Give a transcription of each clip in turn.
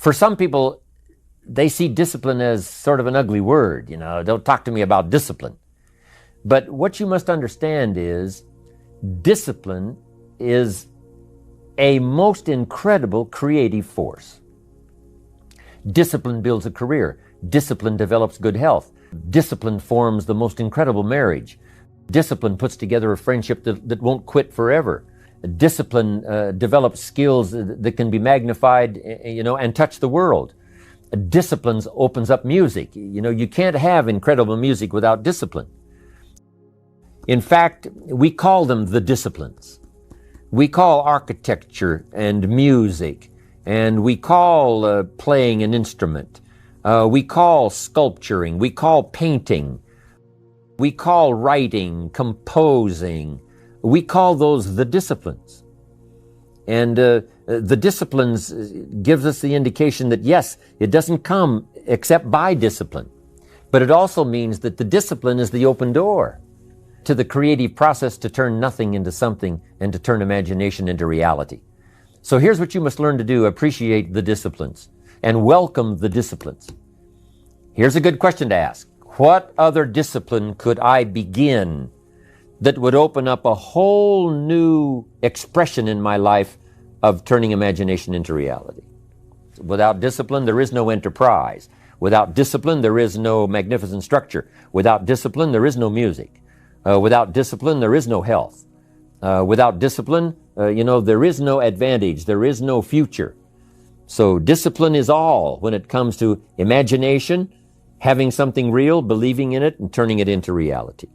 For some people, they see discipline as sort of an ugly word. Don't talk to me about discipline. But what you must understand is discipline is a most incredible creative force. Discipline builds a career. Discipline develops good health. Discipline forms the most incredible marriage. Discipline puts together a friendship that won't quit forever. Discipline develops skills that can be magnified, and touch the world. Discipline opens up music. You can't have incredible music without discipline. In fact, we call them the disciplines. We call architecture and music, and we call playing an instrument. We call sculpturing. We call painting. We call writing, composing. We call those the disciplines. And the disciplines gives us the indication that, yes, it doesn't come except by discipline. But it also means that the discipline is the open door to the creative process to turn nothing into something and to turn imagination into reality. So here's what you must learn to do. Appreciate the disciplines and welcome the disciplines. Here's a good question to ask. What other discipline could I begin that would open up a whole new expression in my life of turning imagination into reality? Without discipline, there is no enterprise. Without discipline, there is no magnificent structure. Without discipline, there is no music. Without discipline, there is no health. Without discipline, there is no advantage. There is no future. So discipline is all when it comes to imagination, having something real, believing in it, and turning it into reality.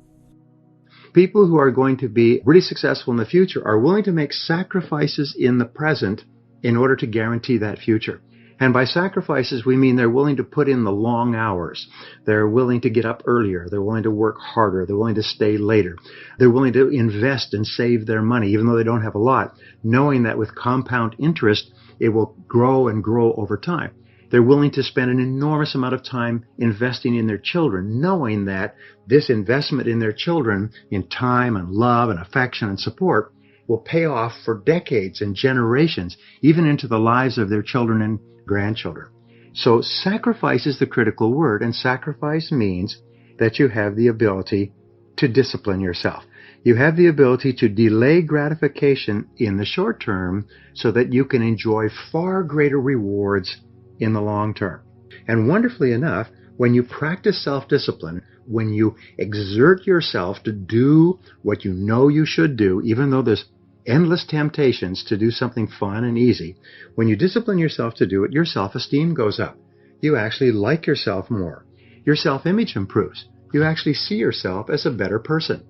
People who are going to be really successful in the future are willing to make sacrifices in the present in order to guarantee that future. And by sacrifices, we mean they're willing to put in the long hours. They're willing to get up earlier. They're willing to work harder. They're willing to stay later. They're willing to invest and save their money, even though they don't have a lot, knowing that with compound interest, it will grow and grow over time. They're willing to spend an enormous amount of time investing in their children, knowing that this investment in their children in time and love and affection and support will pay off for decades and generations, even into the lives of their children and grandchildren. So sacrifice is the critical word, and sacrifice means that you have the ability to discipline yourself. You have the ability to delay gratification in the short term so that you can enjoy far greater rewards in the long term. And wonderfully enough, when you practice self-discipline, when you exert yourself to do what you know you should do, even though there's endless temptations to do something fun and easy, when you discipline yourself to do it, your self-esteem goes up. You actually like yourself more. Your self-image improves. You actually see yourself as a better person.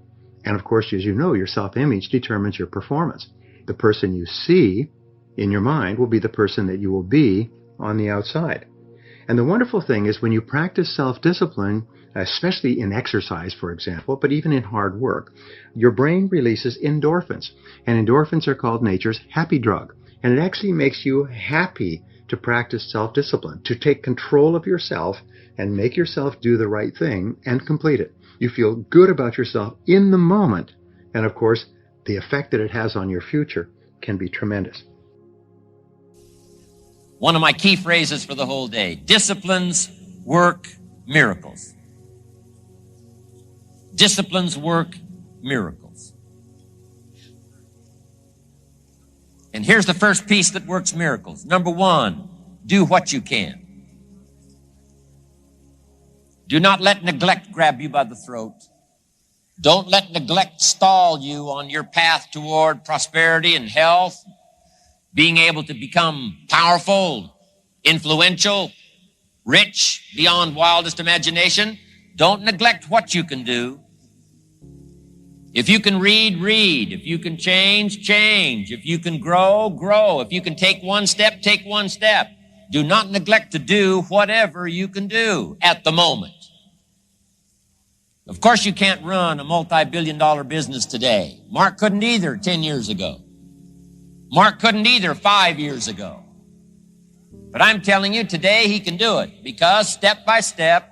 And of course, as you know, your self-image determines your performance. The person you see in your mind will be the person that you will be on the outside. And the wonderful thing is when you practice self-discipline, especially in exercise, for example, but even in hard work, your brain releases endorphins. And endorphins are called nature's happy drug. And it actually makes you happy to practice self-discipline, to take control of yourself and make yourself do the right thing and complete it. You feel good about yourself in the moment. And of course, the effect that it has on your future can be tremendous. One of my key phrases for the whole day: disciplines work miracles. Disciplines work miracles. And here's the first piece that works miracles. Number one, do what you can. Do not let neglect grab you by the throat. Don't let neglect stall you on your path toward prosperity and health, being able to become powerful, influential, rich beyond wildest imagination. Don't neglect what you can do. If you can read, read. If you can change, change. If you can grow, grow. If you can take one step, take one step. Do not neglect to do whatever you can do at the moment. Of course, you can't run a multi-billion-dollar business today. Mark couldn't either 10 years ago. Mark couldn't either 5 years ago. But I'm telling you, today he can do it because step by step,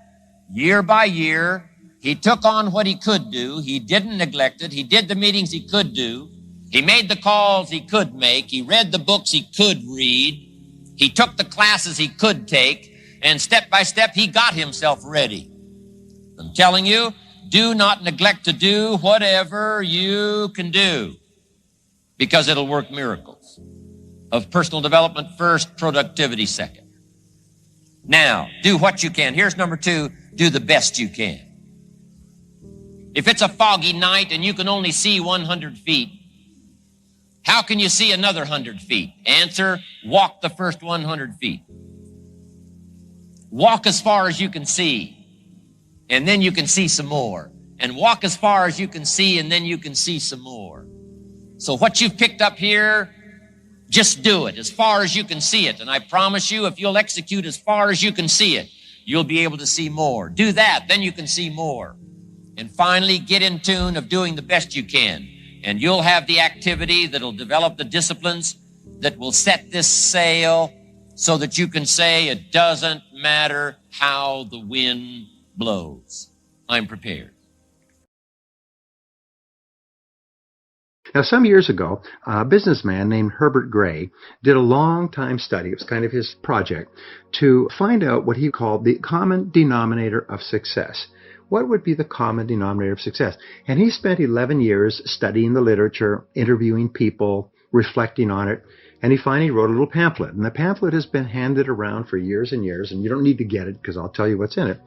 year by year, he took on what he could do. He didn't neglect it. He did the meetings he could do. He made the calls he could make. He read the books he could read. He took the classes he could take, and step by step, he got himself ready. I'm telling you, do not neglect to do whatever you can do, because it'll work miracles. Of personal development first, productivity second. Now, do what you can. Here's number 2, do the best you can. If it's a foggy night and you can only see 100 feet, how can you see another 100 feet? Answer, walk the first 100 feet. Walk as far as you can see, and then you can see some more. And walk as far as you can see, and then you can see some more. So what you've picked up here, just do it as far as you can see it. And I promise you, if you'll execute as far as you can see it, you'll be able to see more. Do that, then you can see more. And finally, get in tune of doing the best you can. And you'll have the activity that'll develop the disciplines that will set this sail so that you can say, it doesn't matter how the wind blows. I'm prepared. Now, some years ago, a businessman named Herbert Gray did a long-time study, it was kind of his project, to find out what he called the common denominator of success. What would be the common denominator of success? And he spent 11 years studying the literature, interviewing people, reflecting on it, and he finally wrote a little pamphlet. And the pamphlet has been handed around for years and years, and you don't need to get it because I'll tell you what's in it.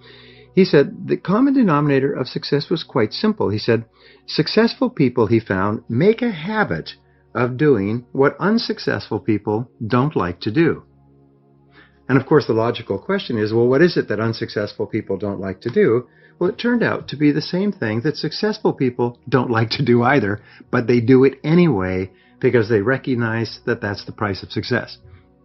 He said the common denominator of success was quite simple. He said, successful people, he found, make a habit of doing what unsuccessful people don't like to do. And of course, the logical question is, well, what is it that unsuccessful people don't like to do? Well, it turned out to be the same thing that successful people don't like to do either, but they do it anyway because they recognize that that's the price of success.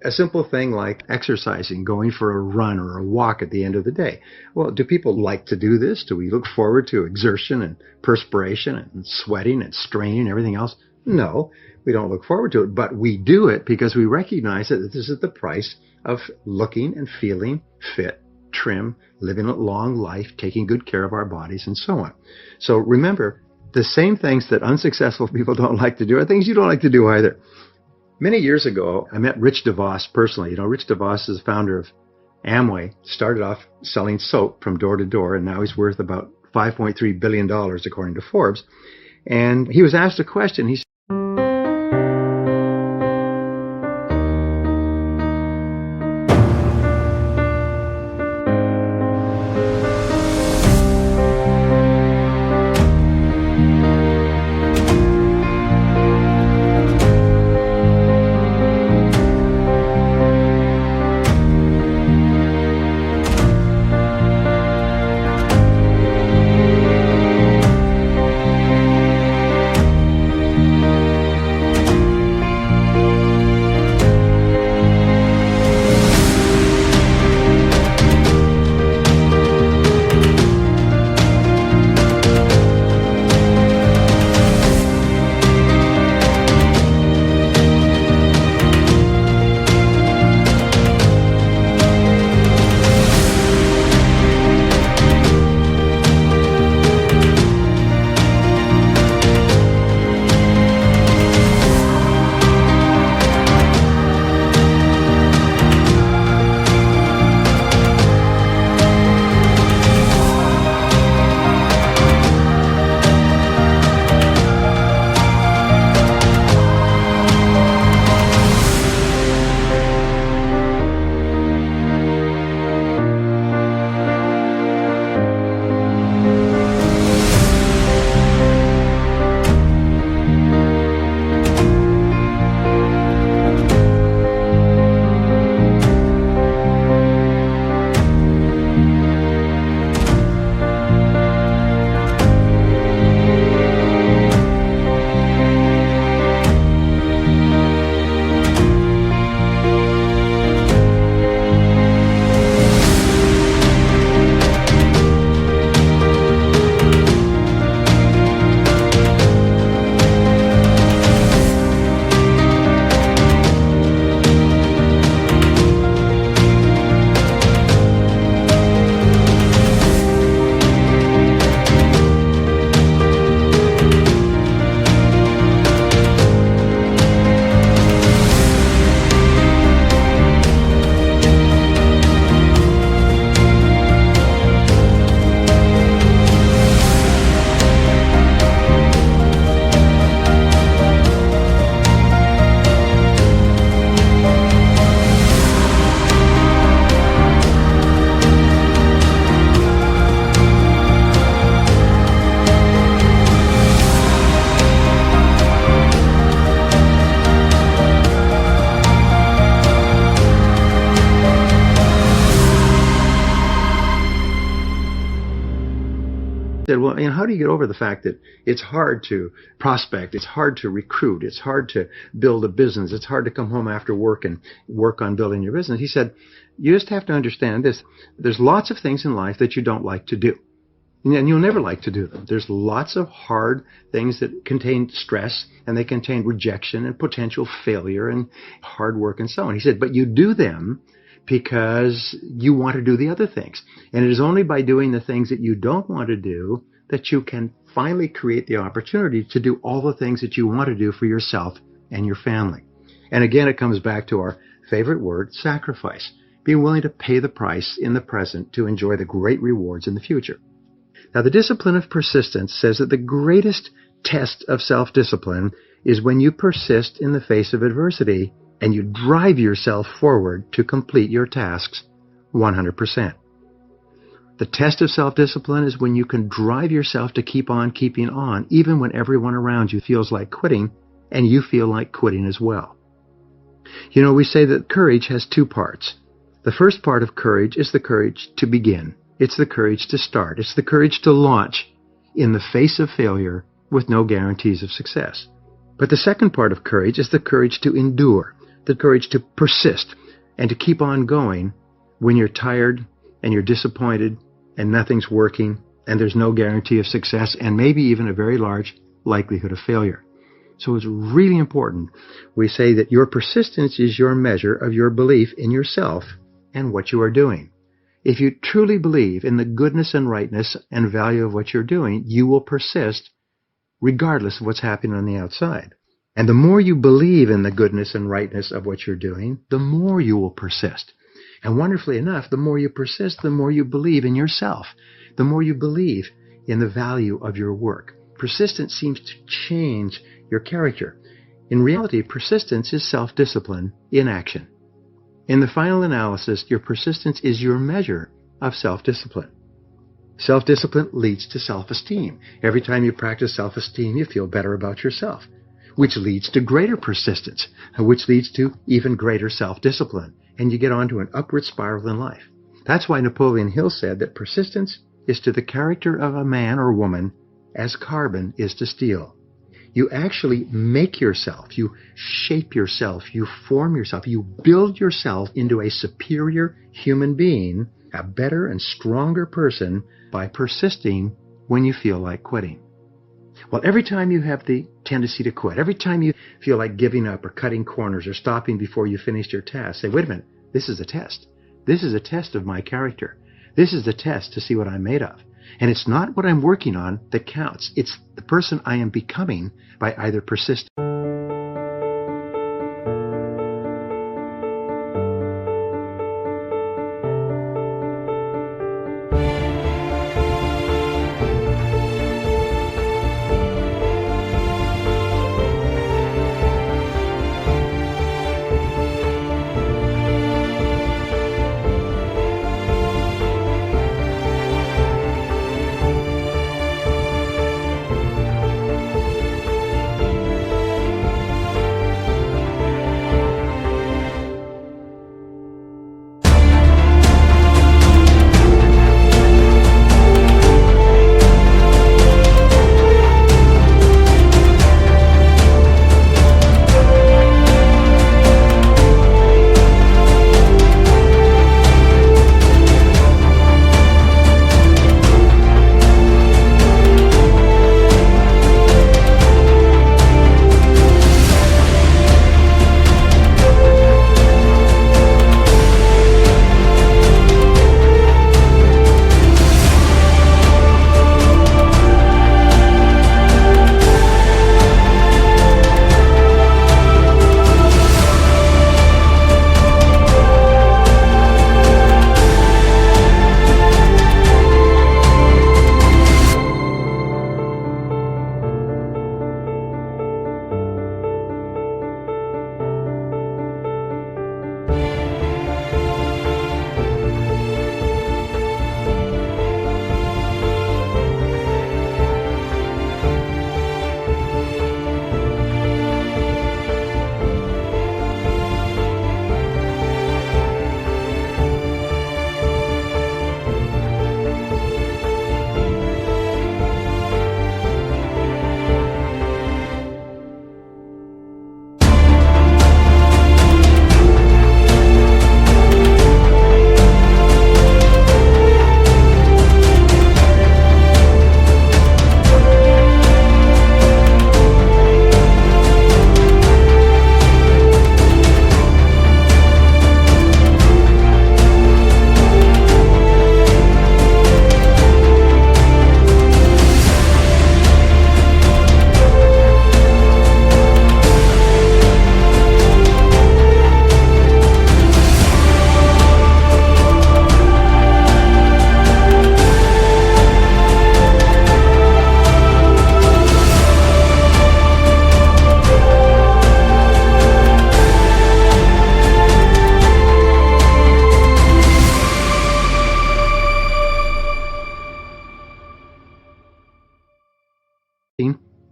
A simple thing like exercising, going for a run or a walk at the end of the day. Well, do people like to do this? Do we look forward to exertion and perspiration and sweating and straining and everything else? No, we don't look forward to it, but we do it because we recognize that this is the price of looking and feeling fit, trim, living a long life, taking good care of our bodies, and so on. So remember, the same things that unsuccessful people don't like to do are things you don't like to do either. Many years ago, I met Rich DeVos personally. You know, Rich DeVos is the founder of Amway, started off selling soap from door to door, and now he's worth about $5.3 billion, according to Forbes. And he was asked a question. He said, Said, well, how do you get over the fact that it's hard to prospect, it's hard to recruit, it's hard to build a business, it's hard to come home after work and work on building your business? He said, you just have to understand this. There's lots of things in life that you don't like to do. And you'll never like to do them. There's lots of hard things that contain stress, and they contain rejection and potential failure and hard work and so on. He said, but you do them because you want to do the other things. And it is only by doing the things that you don't want to do that you can finally create the opportunity to do all the things that you want to do for yourself and your family. And again, it comes back to our favorite word, sacrifice. Being willing to pay the price in the present to enjoy the great rewards in the future. Now, the discipline of persistence says that the greatest test of self-discipline is when you persist in the face of adversity and you drive yourself forward to complete your tasks 100%. The test of self-discipline is when you can drive yourself to keep on keeping on, even when everyone around you feels like quitting, and you feel like quitting as well. We say that courage has two parts. The first part of courage is the courage to begin. It's the courage to start. It's the courage to launch in the face of failure with no guarantees of success. But the second part of courage is the courage to endure, the courage to persist and to keep on going when you're tired and you're disappointed and nothing's working and there's no guarantee of success and maybe even a very large likelihood of failure. So it's really important. We say that your persistence is your measure of your belief in yourself and what you are doing. If you truly believe in the goodness and rightness and value of what you're doing, you will persist regardless of what's happening on the outside. And the more you believe in the goodness and rightness of what you're doing, the more you will persist. And wonderfully enough, the more you persist, the more you believe in yourself, the more you believe in the value of your work. Persistence seems to change your character. In reality, persistence is self-discipline in action. In the final analysis, your persistence is your measure of self-discipline. Self-discipline leads to self-esteem. Every time you practice self-esteem, you feel better about yourself, which leads to greater persistence, which leads to even greater self-discipline, and you get onto an upward spiral in life. That's why Napoleon Hill said that persistence is to the character of a man or woman as carbon is to steel. You actually make yourself, you shape yourself, you form yourself, you build yourself into a superior human being, a better and stronger person by persisting when you feel like quitting. Well, every time you have the tendency to quit, every time you feel like giving up or cutting corners or stopping before you finish your task, say, wait a minute, this is a test. This is a test of my character. This is the test to see what I'm made of. And it's not what I'm working on that counts. It's the person I am becoming by either persisting.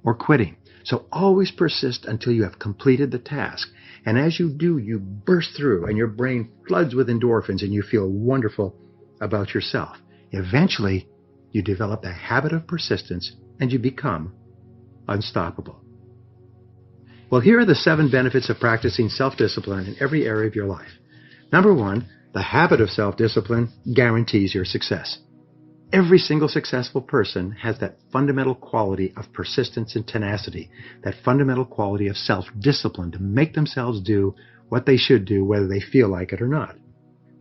or quitting. So always persist until you have completed the task. And as you do, you burst through and your brain floods with endorphins and you feel wonderful about yourself. Eventually, you develop the habit of persistence and you become unstoppable. Well, here are the 7 benefits of practicing self-discipline in every area of your life. Number 1, the habit of self-discipline guarantees your success. Every single successful person has that fundamental quality of persistence and tenacity, that fundamental quality of self-discipline to make themselves do what they should do, whether they feel like it or not.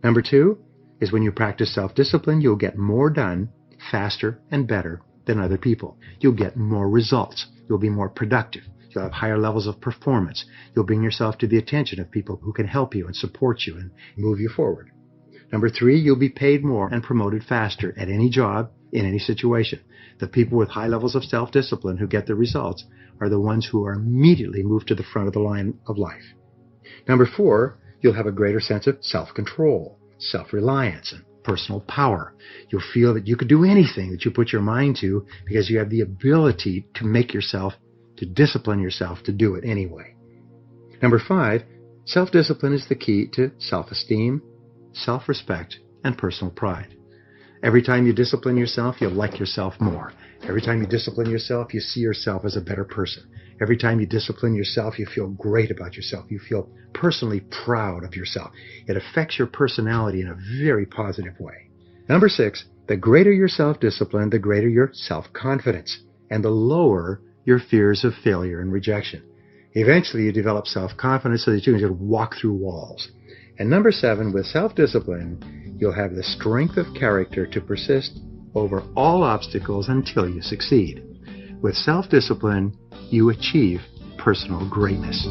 Number 2 is when you practice self-discipline, you'll get more done faster and better than other people. You'll get more results. You'll be more productive. You'll have higher levels of performance. You'll bring yourself to the attention of people who can help you and support you and move you forward. Number 3, you'll be paid more and promoted faster at any job, in any situation. The people with high levels of self-discipline who get the results are the ones who are immediately moved to the front of the line of life. Number 4, you'll have a greater sense of self-control, self-reliance, and personal power. You'll feel that you could do anything that you put your mind to because you have the ability to make yourself, to discipline yourself to do it anyway. Number 5, self-discipline is the key to self-esteem, self-respect, and personal pride. Every time you discipline yourself, you'll like yourself more. Every time you discipline yourself, you see yourself as a better person. Every time you discipline yourself, you feel great about yourself. You feel personally proud of yourself. It affects your personality in a very positive way. Number 6, the greater your self-discipline, the greater your self-confidence, and the lower your fears of failure and rejection. Eventually, you develop self-confidence so that you can just walk through walls. And number 7, with self-discipline, you'll have the strength of character to persist over all obstacles until you succeed. With self-discipline, you achieve personal greatness.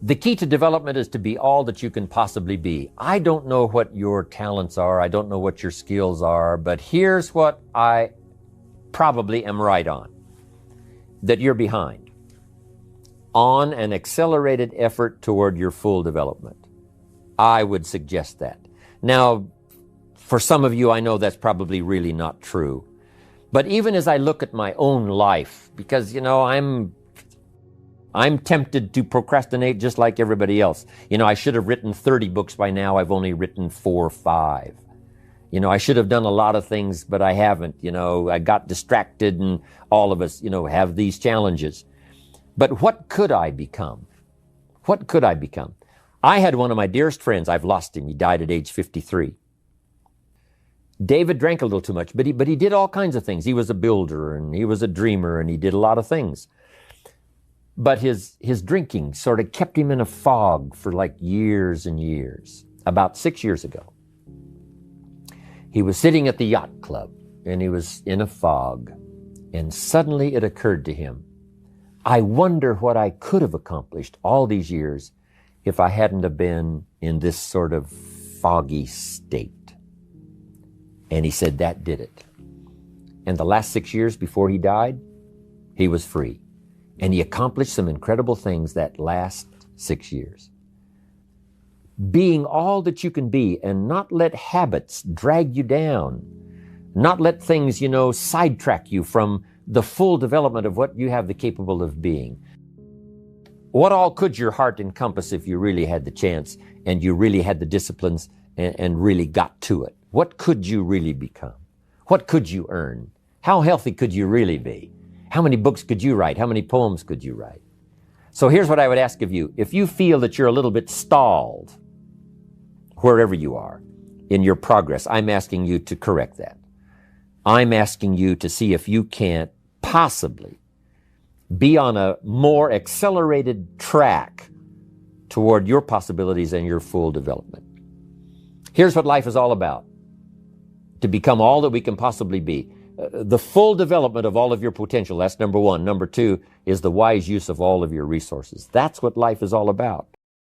The key to development is to be all that you can possibly be. I don't know what your talents are. I don't know what your skills are, but here's what I probably am right on, that you're behind on an accelerated effort toward your full development. I would suggest that. Now, for some of you, I know that's probably really not true. But even as I look at my own life, because, I'm tempted to procrastinate just like everybody else. I should have written 30 books by now. I've only written 4 or 5. I should have done a lot of things, but I haven't. I got distracted, and all of us, have these challenges. But what could I become? What could I become? I had one of my dearest friends. I've lost him. He died at age 53. David drank a little too much, but he did all kinds of things. He was a builder, and he was a dreamer, and he did a lot of things. But his drinking sort of kept him in a fog for like years and years. About 6 years ago, he was sitting at the yacht club, and he was in a fog. And suddenly it occurred to him, I wonder what I could have accomplished all these years if I hadn't have been in this sort of foggy state. And he said that did it. And the last 6 years before he died, he was free. And he accomplished some incredible things that last 6 years. Being all that you can be and not let habits drag you down. Not let things, sidetrack you from the full development of what you have the capable of being. What all could your heart encompass if you really had the chance and you really had the disciplines and really got to it? What could you really become? What could you earn? How healthy could you really be? How many books could you write? How many poems could you write? So here's what I would ask of you. If you feel that you're a little bit stalled, wherever you are in your progress, I'm asking you to correct that. I'm asking you to see if you can't possibly be on a more accelerated track toward your possibilities and your full development. Here's what life is all about. To become all that we can possibly be. The full development of all of your potential, that's number 1. Number 2 is the wise use of all of your resources. That's what life is all about.